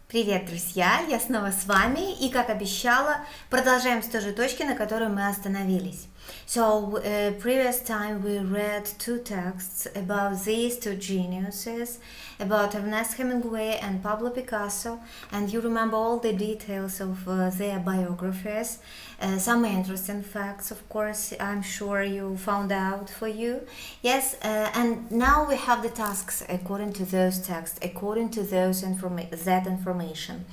Привет, друзья! Я снова с вами и, как обещала, продолжаем с той же точки, на которой мы остановились. So, previous time we read two texts about these two geniuses, about Ernest Hemingway and Pablo Picasso, and you remember all the details of their biographies, some interesting facts, of course, I'm sure you found out for you. Yes, and now we have the tasks according to those texts, according to that information.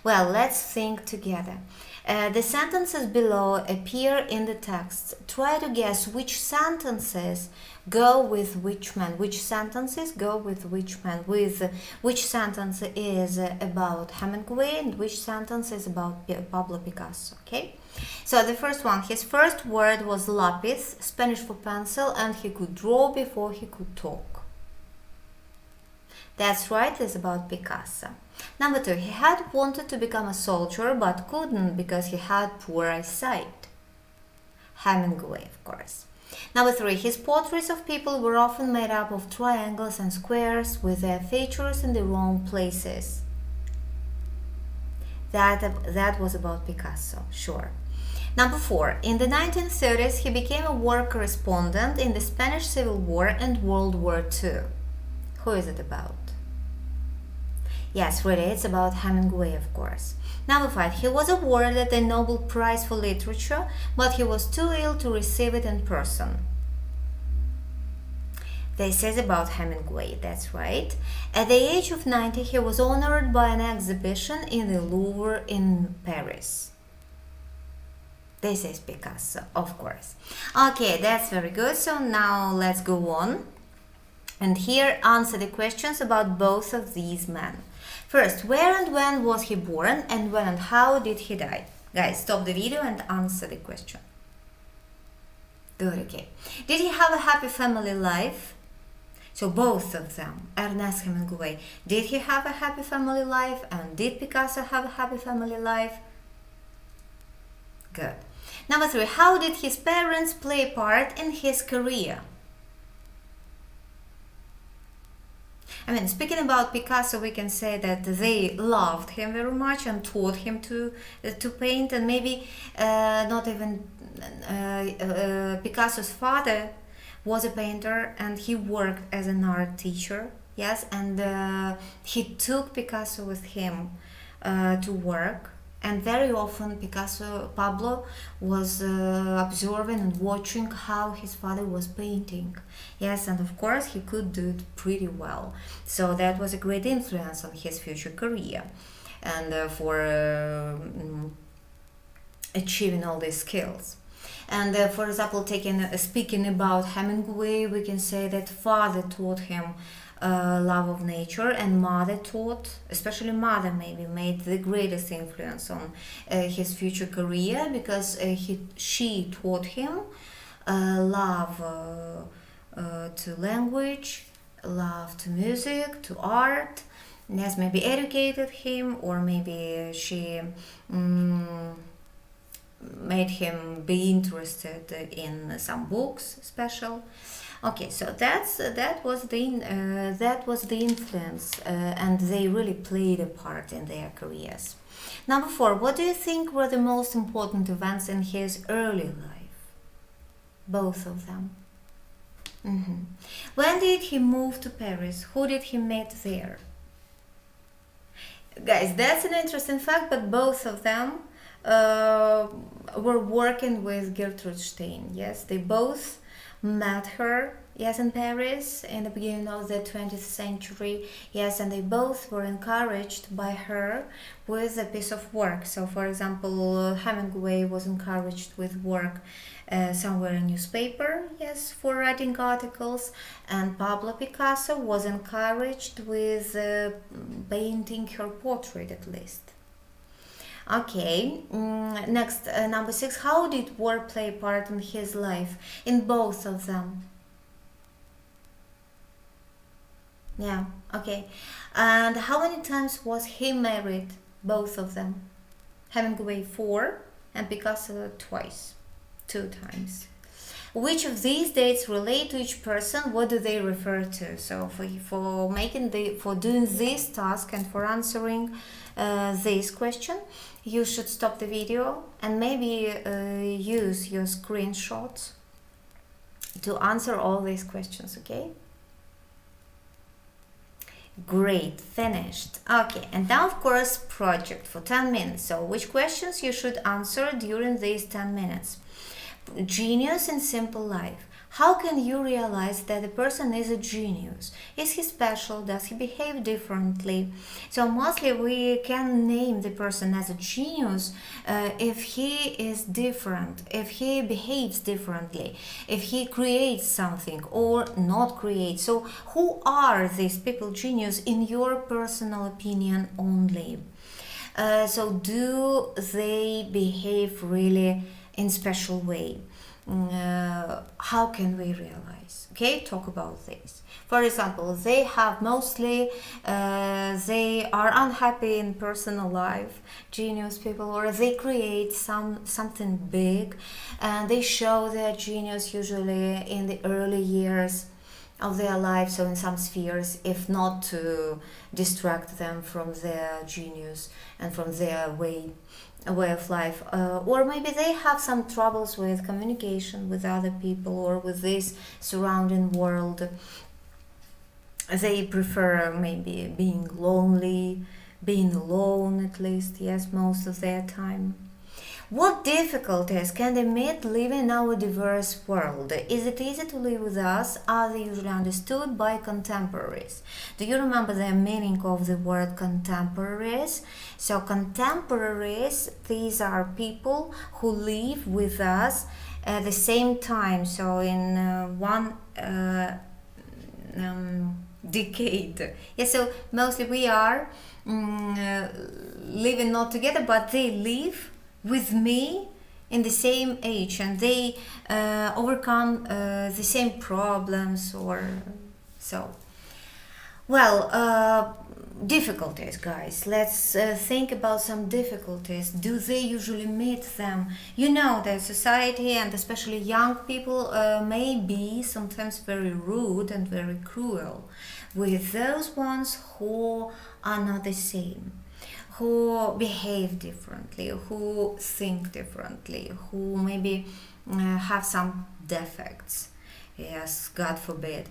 Well, let's think together. The sentences below appear in the text. Try to guess which sentences go with which man. Which sentences go with which man? Which sentence is about Hemingway and which sentence is about Pablo Picasso. Okay. So the first one, his first word was lapis, Spanish for pencil, and he could draw before he could talk. That's right, it's about Picasso. Number two, he had wanted to become a soldier but couldn't because he had poor eyesight. Hemingway, of course. Number three, his portraits of people were often made up of triangles and squares with their features in the wrong places. That was about Picasso, sure. Number four, in the 1930s, he became a war correspondent in the Spanish Civil War and World War II. Who is it about? Yes, really, it's about Hemingway, of course. Number five, he was awarded the Nobel Prize for Literature, but he was too ill to receive it in person. This is about Hemingway, that's right. At the age of 90, he was honored by an exhibition in the Louvre in Paris. This is Picasso, of course. Okay, that's very good. So now let's go on. And here answer the questions about both of these men. First, where and when was he born, and when and how did he die? Guys, stop the video and answer the question. Good, okay. Did he have a happy family life? So both of them, Ernest Hemingway, did he have a happy family life, and did Picasso have a happy family life? Good. Number three, how did his parents play a part in his career? I mean, speaking about Picasso, we can say that they loved him very much and taught him to paint, and maybe not even Picasso's father was a painter and he worked as an art teacher, yes, and he took Picasso with him to work. And very often Pablo was observing and watching how his father was painting. Yes, and of course he could do it pretty well. So that was a great influence on his future career and for achieving all these skills. And for example, speaking about Hemingway, we can say that father taught him love of nature, and mother taught, especially mother maybe, made the greatest influence on his future career because she taught him love to language, love to music, to art. Yes, maybe educated him, or maybe she made him be interested in some books special. Okay, so that was the influence, and they really played a part in their careers. Number four, what do you think were the most important events in his early life? Both of them. When did he move to Paris? Who did he meet there? Guys, that's an interesting fact, but both of them were working with Gertrude Stein. Yes, they both met her, yes, in Paris in the beginning of the 20th century, yes, and they both were encouraged by her with a piece of work. So for example, Hemingway was encouraged with work somewhere in newspaper, yes, for writing articles, and Pablo Picasso was encouraged with painting her portrait at least. Okay, next, number six, how did war play a part in his life, in both of them? Yeah, okay. And how many times was he married, both of them? Hemingway 4 and Picasso twice, 2 times. Which of these dates relate to each person? What do they refer to? So for doing this task and for answering this question, you should stop the video and maybe use your screenshots to answer all these questions, okay? Great, finished. Okay, and now of course project for 10 minutes. So which questions you should answer during these 10 minutes? Genius in simple life. How can you realize that the person is a genius? Is he special? Does he behave differently? So mostly we can name the person as a genius if he is different, if he behaves differently, if he creates something or not creates. So who are these people genius in your personal opinion only? So do they behave really in special way? How can we realize? Okay, talk about this. For example, they have mostly they are unhappy in personal life, genius people, or they create something big and they show their genius usually in the early years of their life, so in some spheres, if not to distract them from their genius and from their way of life, or maybe they have some troubles with communication with other people or with this surrounding world. They prefer maybe being lonely, being alone at least, yes, most of their time. What difficulties can they meet living in our diverse world? Is it easy to live with us? Are they usually understood by contemporaries? Do you remember the meaning of the word contemporaries? So contemporaries, these are people who live with us at the same time, so in one decade. Yeah, so mostly we are living not together, but they live with me in the same age and they overcome the same problems or so. Well, difficulties, guys. Let's think about some difficulties. Do they usually meet them? You know that society and especially young people may be sometimes very rude and very cruel with those ones who are not the same, who behave differently, who think differently, who maybe have some defects. Yes, God forbid.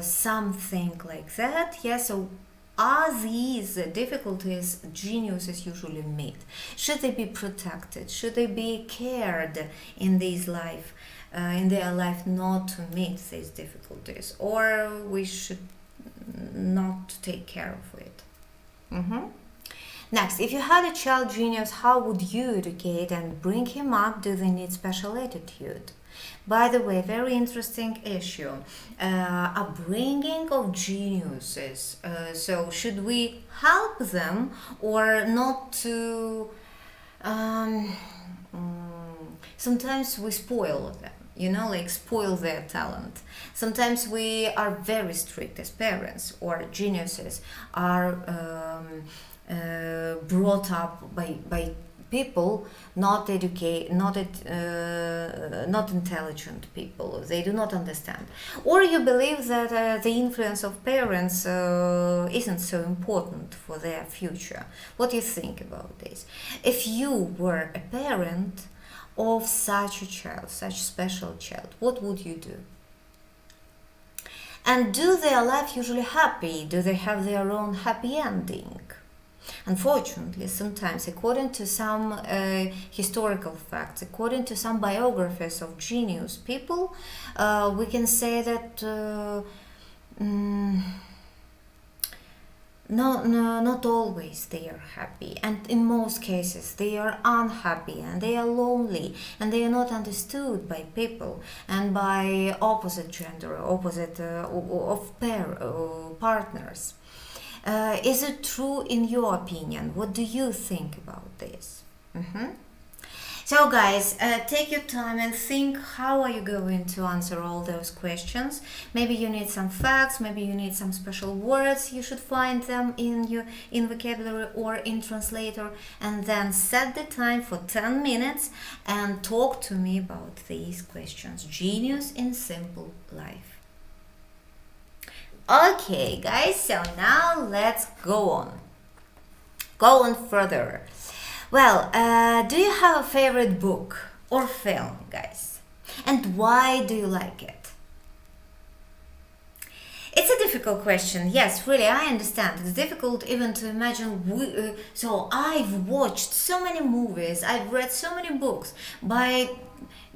Something like that. Yes, so are these difficulties geniuses usually meet? Should they be protected? Should they be cared in this life, in their life, not to meet these difficulties? Or we should not take care of it? Next, if you had a child genius, how would you educate and bring him up? Do they need special attitude? By the way, very interesting issue. Upbringing of geniuses. So should we help them or not to... sometimes we spoil them. You know, like spoil their talent. Sometimes we are very strict as parents, or geniuses are brought up by people not intelligent people. They do not understand. Or you believe that the influence of parents isn't so important for their future. What do you think about this? If you were a parent of such a child, such special child, what would you do? And do their life usually happy? Do they have their own happy ending? Unfortunately, sometimes, according to some historical facts, according to some biographies of genius people, we can say that not always they are happy, and in most cases they are unhappy and they are lonely and they are not understood by people and by opposite gender, opposite of partners. Is it true in your opinion? What do you think about this? So guys, take your time and think how are you going to answer all those questions. Maybe you need some facts, maybe you need some special words, you should find them in vocabulary or in translator, and then set the time for 10 minutes and talk to me about these questions. Genius in simple life. Okay guys, so now let's go on further. Well, do you have a favorite book or film, guys? And why do you like it? It's a difficult question. Yes, really, I understand. It's difficult even to imagine. So I've watched so many movies, I've read so many books. By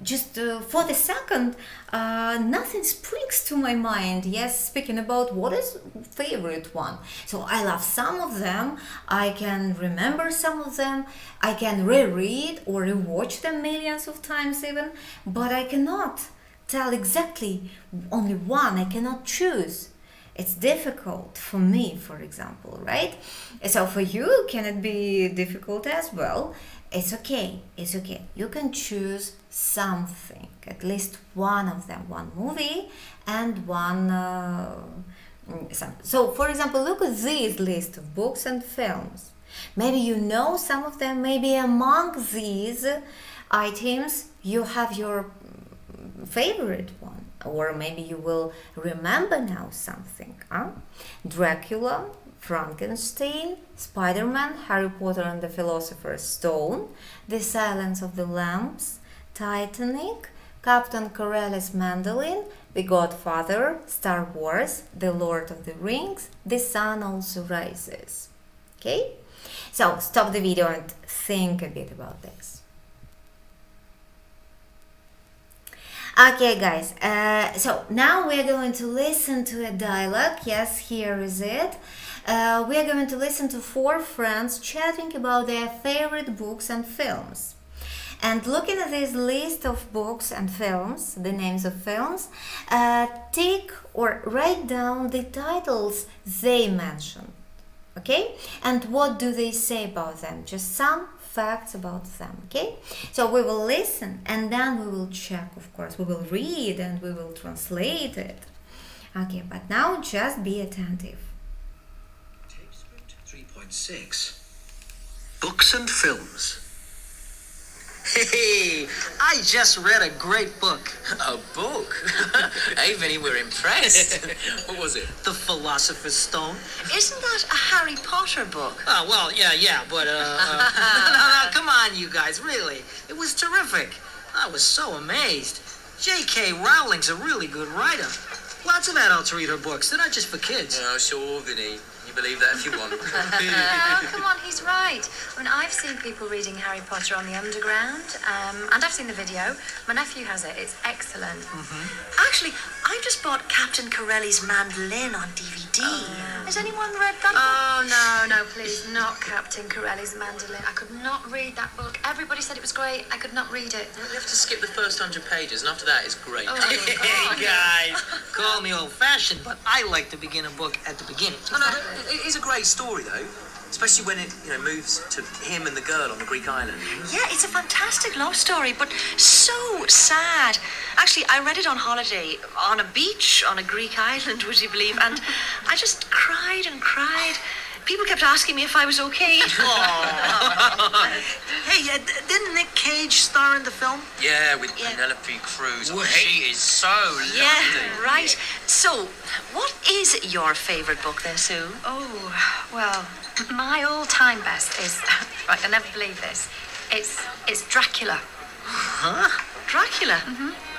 just for the second, nothing springs to my mind. Yes, speaking about what is favorite one. So I love some of them. I can remember some of them. I can reread or rewatch them millions of times even. But I cannot tell exactly only one. I cannot choose. It's difficult for me, for example, right? So for you, can it be difficult as well? It's okay. It's okay. You can choose something, at least one of them, one movie and one some. So for example, look at this list of books and films. Maybe you know some of them. Maybe among these items you have your favorite one, or maybe you will remember now something. Dracula, Frankenstein, Spider-Man, Harry Potter and the Philosopher's Stone, The Silence of the Lambs, Titanic, Captain Corelli's Mandolin, The Godfather, Star Wars, The Lord of the Rings, The Sun Also Rises. Okay? So stop the video and think a bit about this. Okay guys, so now we're going to listen to a dialogue. Yes, here is it. We are going to listen to 4 friends chatting about their favorite books and films. And looking at this list of books and films, the names of films, take or write down the titles they mention. Okay? And what do they say about them? Just some facts about them. Okay? So we will listen and then we will check, of course. We will read and we will translate it. Okay, but now just be attentive. Tape script 3.6. Books and films. Hey, I just read a great book. A book? Hey, Vinny, we're impressed. What was it? The Philosopher's Stone. Isn't that a Harry Potter book? Oh, well, yeah, but, no, come on, you guys, really. It was terrific. I was so amazed. J.K. Rowling's a really good writer. Lots of adults read her books. They're not just for kids. Oh, sure, Vinny. You believe that if you want. Oh, come on, he's right. I mean, I've seen people reading Harry Potter on the Underground, and I've seen the video. My nephew has it. It's excellent. Actually, I just bought Captain Corelli's Mandolin on DVD. Has anyone read that book? Oh, no, please, not Captain Corelli's Mandolin. I could not read that book. Everybody said it was great. I could not read it. You have to skip the first 100 pages, and after that, it's great. Oh, Hey, guys, call me old-fashioned, but I like to begin a book at the beginning. No, it is a great story, though. Especially when it, moves to him and the girl on the Greek island. Yeah, it's a fantastic love story, but so sad. Actually, I read it on holiday, on a beach, on a Greek island, would you believe? And I just cried and cried. People kept asking me if I was okay. Hey, didn't Nick Cage star in the film? Yeah, with Penelope Cruz. Oh, Wait. she is so lovely. Yeah, right. So, what is your favourite book then, Sue? Oh, well, my all-time best is... Right, I'll never believe this. It's Dracula. Huh? Dracula?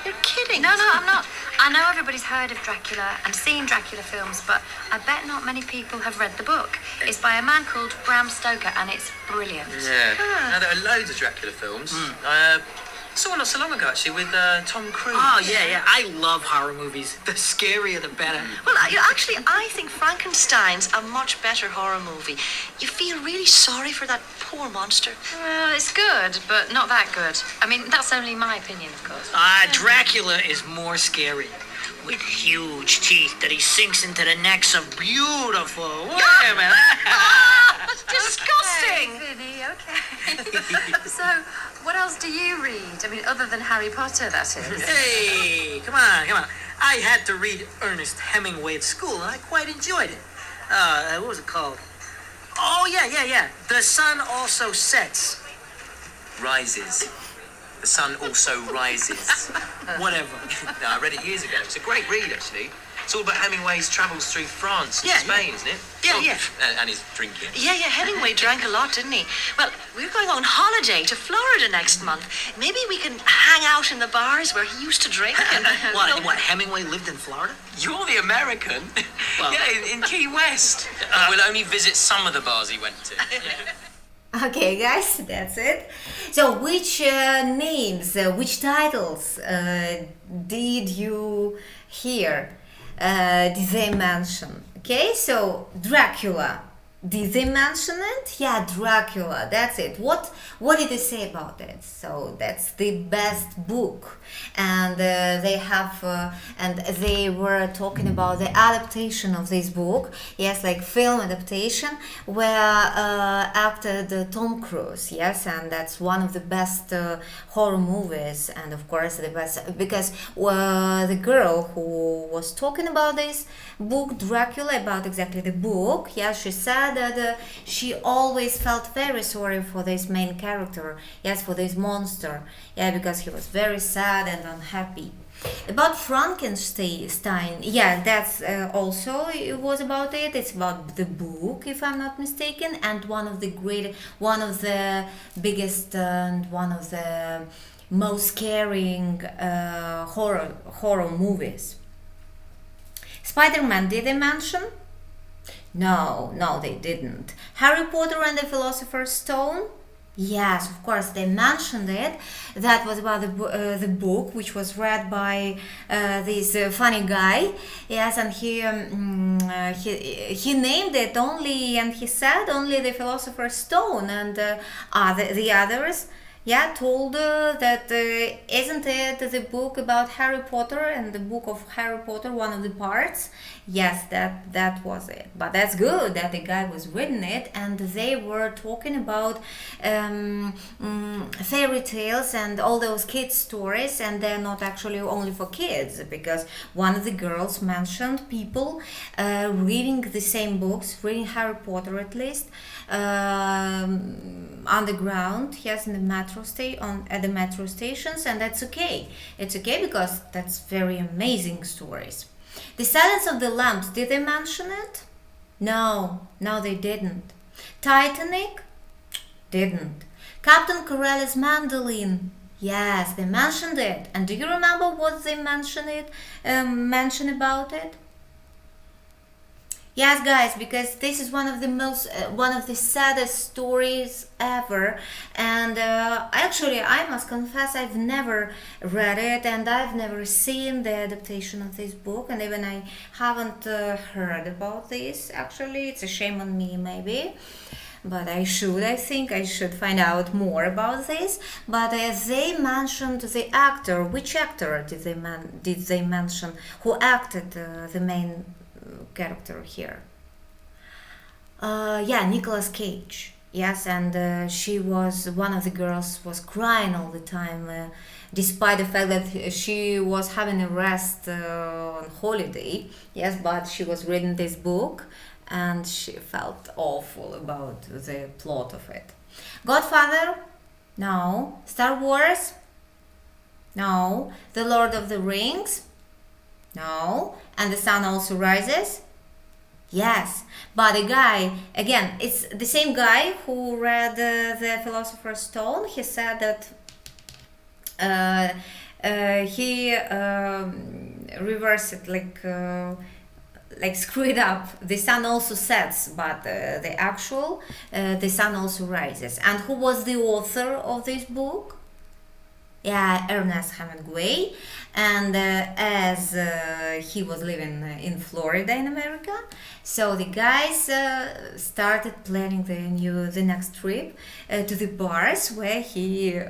You're kidding. No, I'm not. I know everybody's heard of Dracula and seen Dracula films, but I bet not many people have read the book. It's by a man called Bram Stoker, and it's brilliant. Yeah. Now, there are loads of Dracula films. I saw one not so long ago, actually, with Tom Cruise. Oh, yeah. I love horror movies. The scarier, the better. Well, actually, I think Frankenstein's a much better horror movie. You feel really sorry for that poor monster. Well, it's good, but not that good. I mean, that's only my opinion, of course. Dracula is more scary. With huge teeth that he sinks into the necks of beautiful women. Disgusting! Okay, Vinny, okay. So, what else do you Anything other than Harry Potter, that is. Hey, come on, come on. I had to read Ernest Hemingway at school, and I quite enjoyed it. What was it called? Oh, yeah. The Sun Also Sets. Rises. The sun also rises. Whatever. No, I read it years ago. It's a great read, actually. It's all about Hemingway's travels through France and Yeah, Spain, yeah. isn't it? Yeah. And his drinking. Yeah, Hemingway drank a lot, didn't he? Well, we're going on holiday to Florida next month. Maybe we can hang out in the bars where he used to drink and... What, Hemingway lived in Florida? You're the American. Well- yeah, in Key West. We'll only visit some of the bars he went to. Okay, guys, that's it. So, which names, which titles did you hear? Did they mention? Okay, so Dracula. Did they mention it? Yeah, Dracula. That's it. What did they say about it? So that's the best book, and they have and they were talking about the adaptation of this book. Yes, like film adaptation, where acted Tom Cruise. Yes, and that's one of the best horror movies, and of course the best because the girl who was talking about this book, Dracula, about exactly the book. Yeah, she said that she always felt very sorry for this main character, yes, for this monster, yeah, because he was very sad and unhappy. About Frankenstein, yeah, that's also it was about it. It's about the book, if I'm not mistaken, and one of the biggest and one of the most scaring horror movies. Spider-Man, did they mention? No, they didn't. Harry Potter and the Philosopher's Stone? Yes, of course, they mentioned it. That was about the book, which was read by this funny guy. Yes, and he named it only, and he said only the Philosopher's Stone, and the others. Yeah, told that isn't it the book about Harry Potter and the book of Harry Potter one of the parts? Yes, that was it. But that's good that the guy was reading it, and they were talking about fairy tales and all those kids stories, and they're not actually only for kids, because one of the girls mentioned people reading the same books, reading Harry Potter at least, underground, yes, in the at the metro stations, and that's okay. It's okay because that's very amazing stories. The Silence of the Lambs, did they mention it? No, they didn't. Titanic? Didn't. Captain Corelli's mandolin? Yes, they mentioned it. And do you remember what they mention about it? Yes, guys, because this is one of the saddest stories ever, and actually I must confess I've never read it, and I've never seen the adaptation of this book, and even I haven't heard about this. Actually, it's a shame on me, maybe. But I think I should find out more about this. But they mentioned the actor. Which actor did they mention who acted the main character here? Nicolas Cage. Yes, and she was one of the girls was crying all the time, despite the fact that she was having a rest on holiday. Yes, but she was reading this book, and she felt awful about the plot of it. Godfather? No. Star Wars? No. The Lord of the Rings? No. And the Sun Also Rises? Yes. But the guy, again, it's the same guy who read the Philosopher's Stone. He said that he reversed it, like screwed up. The sun also sets, but the actual the sun also rises. And who was the author of this book? Yeah, Ernest Hemingway. And as he was living in Florida in America, so the guys started planning the next trip to the bars where he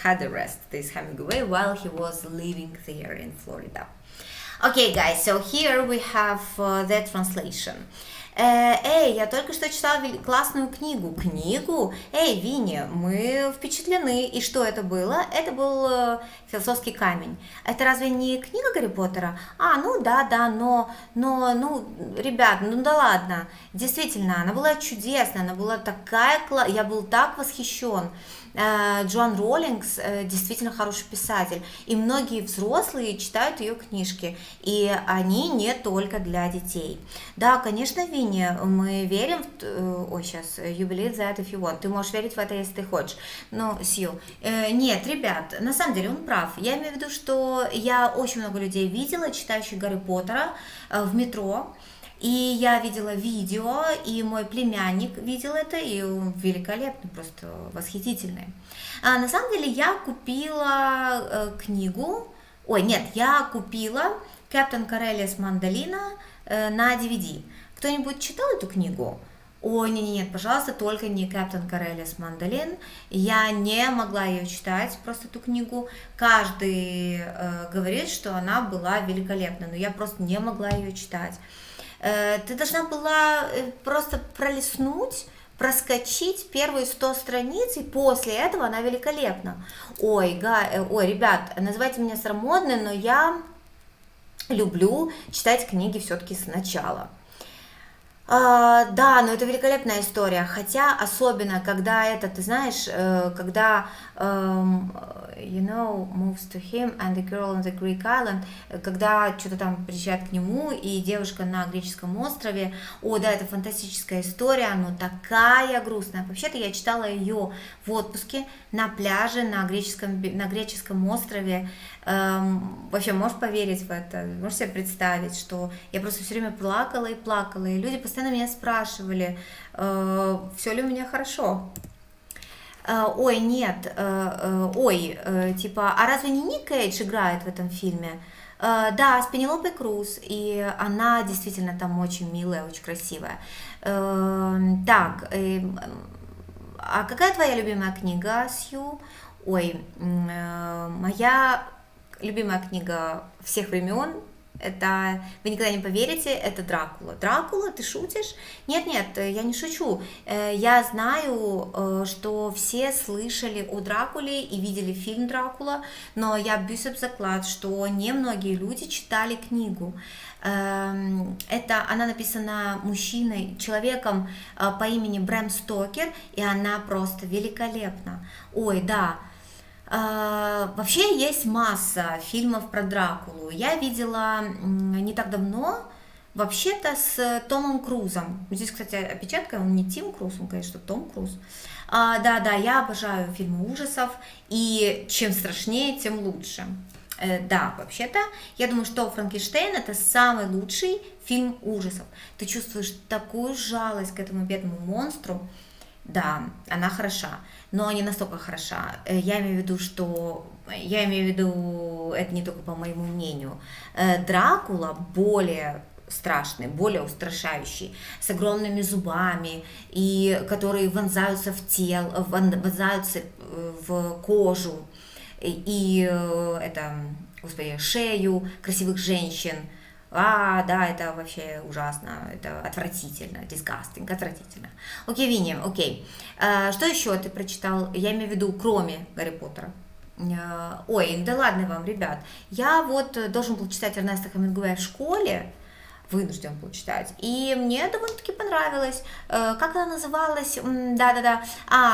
had arrested this Hemingway while he was living there in Florida. Okay, guys, so here we have the translation. Эй, я только что читала классную книгу. Книгу? Эй, Винни, мы впечатлены. И что это было? Это был философский камень. Это разве не книга Гарри Поттера? Ну да, но, ребят, ну да ладно. Действительно, она была чудесная, она была такая классная. Я был так восхищен. Джоан Роулингс действительно хороший писатель, и многие взрослые читают ее книжки, и они не только для детей. Да, конечно, Винни, мы верим в... сейчас, you believe that if you want. Ты можешь верить в это, если ты хочешь. Но, Сью, нет, ребят, на самом деле он прав. Я имею в виду, что я очень много людей видела, читающих Гарри Поттера в метро. И я видела видео, и мой племянник видел это, и он великолепный, просто восхитительный. На самом деле я купила я купила Капитан Корелиус Мандолина на DVD. Кто-нибудь читал эту книгу? Нет, пожалуйста, только не Капитан Корелиус Мандолин. Я не могла ее читать, просто эту книгу. Каждый говорит, что она была великолепна, но я просто не могла ее читать. Ты должна была просто пролистнуть, проскочить первые 100 страниц, и после этого она великолепна. Ребят, называйте меня старомодной, но я люблю читать книги все-таки сначала. Да, но это великолепная история, хотя особенно, когда ты знаешь, когда moves to him and the girl on the Greek island, когда что-то там приезжает к нему и девушка на греческом острове, это фантастическая история, но такая грустная. Вообще-то я читала ее в отпуске на пляже на греческом острове. Вообще, можешь поверить в это, можешь себе представить, что я просто все время плакала, и люди постоянно меня спрашивали, все ли у меня хорошо. Нет, а разве не Ник Кейдж играет в этом фильме? Да, с Пенелопой Круз, и она действительно там очень милая, очень красивая. А какая твоя любимая книга, Сью? Моя любимая книга всех времен, это, вы никогда не поверите, это Дракула. Дракула, ты шутишь? Нет, я не шучу. Я знаю, что все слышали о Дракуле и видели фильм Дракула, но я бьюсь об заклад, что немногие люди читали книгу. Она написана человеком по имени Брэм Стокер, и она просто великолепна. Вообще есть масса фильмов про Дракулу. Я видела не так давно, вообще-то с Томом Крузом. Здесь, кстати, опечатка, он не Тим Круз, он, конечно, Том Круз. Да, я обожаю фильмы ужасов, и чем страшнее, тем лучше. Да, вообще-то, я думаю, что «Франкенштейн» — это самый лучший фильм ужасов. Ты чувствуешь такую жалость к этому бедному монстру. Да, она хороша, но не настолько хороша. Я имею в виду, это не только по моему мнению. Дракула более страшный, более устрашающий, с огромными зубами, и которые вонзаются в тело, вонзаются в кожу, и шею красивых женщин. Да, это вообще ужасно, это отвратительно, disgusting, отвратительно. Окей, Винни, окей. Что еще ты прочитал, я имею в виду, кроме Гарри Поттера? Да ладно вам, ребят. Я должен был читать Эрнеста Хемингуэя в школе, вынужден был читать, и мне довольно-таки понравилось. Как она называлась? Да.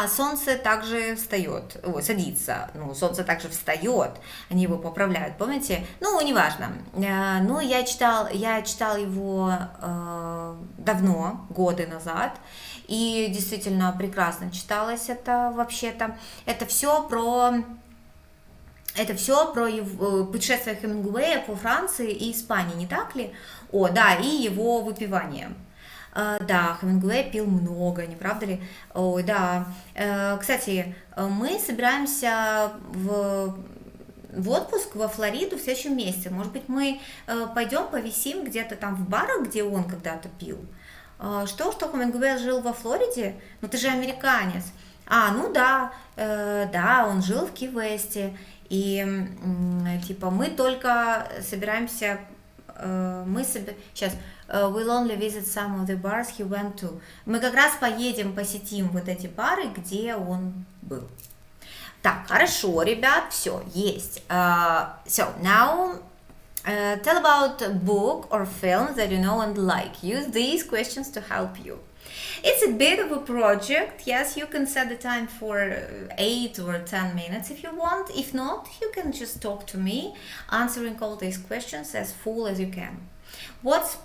«Солнце также встает», садится, «Солнце также встает», они его поправляют, помните? Неважно. Я читал его давно, годы назад, и действительно прекрасно читалось это вообще-то. Это все про путешествие Хемингуэя по Франции и Испании, не так ли? И его выпивание. Да, Хемингуэй пил много, не правда ли? Да. Кстати, мы собираемся в отпуск во Флориду в следующем месяце. Может быть, мы пойдем повисим где-то там в барах, где он когда-то пил. Что Хемингуэй жил во Флориде? Ты же американец. Да, он жил в Ки-Весте. И мы только собираемся, we'll only visit some of the bars he went to. Мы как раз посетим вот эти бары, где он был. Так, хорошо, ребят, все, есть. So, now, tell about a book or film that you know and like. Use these questions to help you. It's a bit of a project. Yes, you can set the time for 8 or 10 minutes if you want. If not, you can just talk to me, answering all these questions as full as you can. What's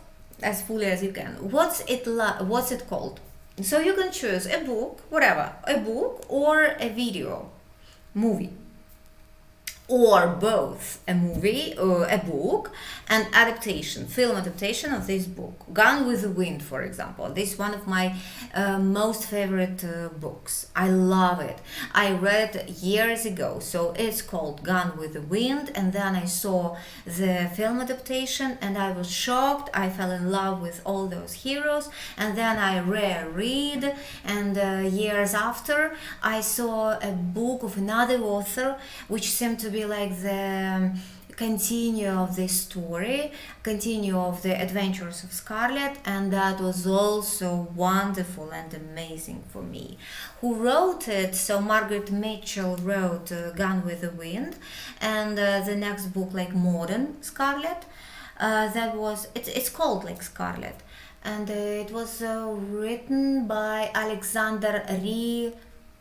as fully as you can? What's it called? So you can choose a book, whatever, a book or a video, movie. Or both a movie or a book and adaptation, film adaptation of this book. Gone with the Wind, for example. This is one of my most favorite books. I love it. I read it years ago, so it's called Gone with the Wind, and then I saw the film adaptation and I was shocked. I fell in love with all those heroes, and then I reread, and years after I saw a book of another author which seemed to be like the continue of the story, continue of the adventures of Scarlett, and that was also wonderful and amazing for me. Who wrote it? So Margaret Mitchell wrote Gone with the Wind, and the next book, like Modern Scarlett, it's called like Scarlett, and it was written by Alexander Ree.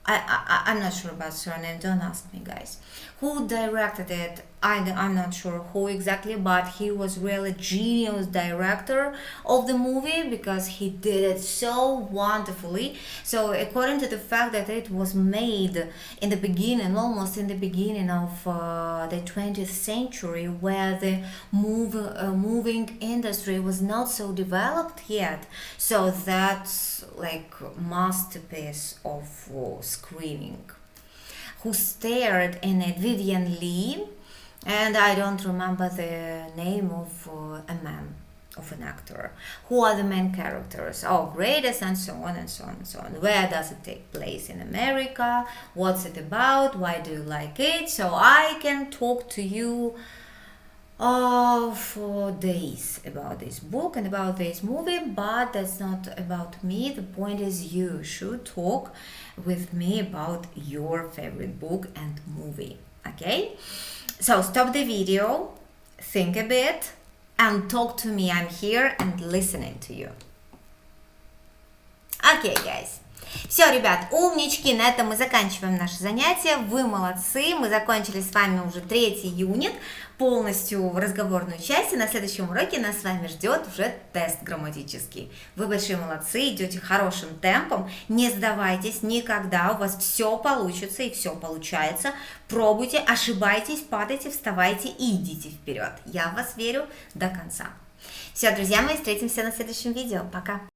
I'm not sure about surname, don't ask me, guys. Who directed it? I'm not sure who exactly, but he was really genius director of the movie because he did it so wonderfully. So according to the fact that it was made in the beginning, almost in the beginning of the 20th century, where the moving industry was not so developed yet, so that's like masterpiece of screening. Who starred in it? Vivian Lee, and I don't remember the name of an actor. Who are the main characters? Oh, greatest, and so on and so on and so on. Where does it take place? In America? What's it about? Why do you like it? So I can talk to you for days about this book and about this movie, but that's not about me. The point is you should talk with me about your favorite book and movie. Okay? So stop the video, think a bit, and talk to me. I'm here and listening to you. Okay, guys. Все, ребят, умнички, на этом мы заканчиваем наше занятие. Вы молодцы, мы закончили с вами уже 3-й юнит, полностью в разговорную часть, и на следующем уроке нас с вами ждет уже тест грамматический. Вы большие молодцы, идете хорошим темпом, не сдавайтесь никогда, у вас все получится и все получается. Пробуйте, ошибайтесь, падайте, вставайте и идите вперед. Я в вас верю до конца. Все, друзья мои, встретимся на следующем видео. Пока!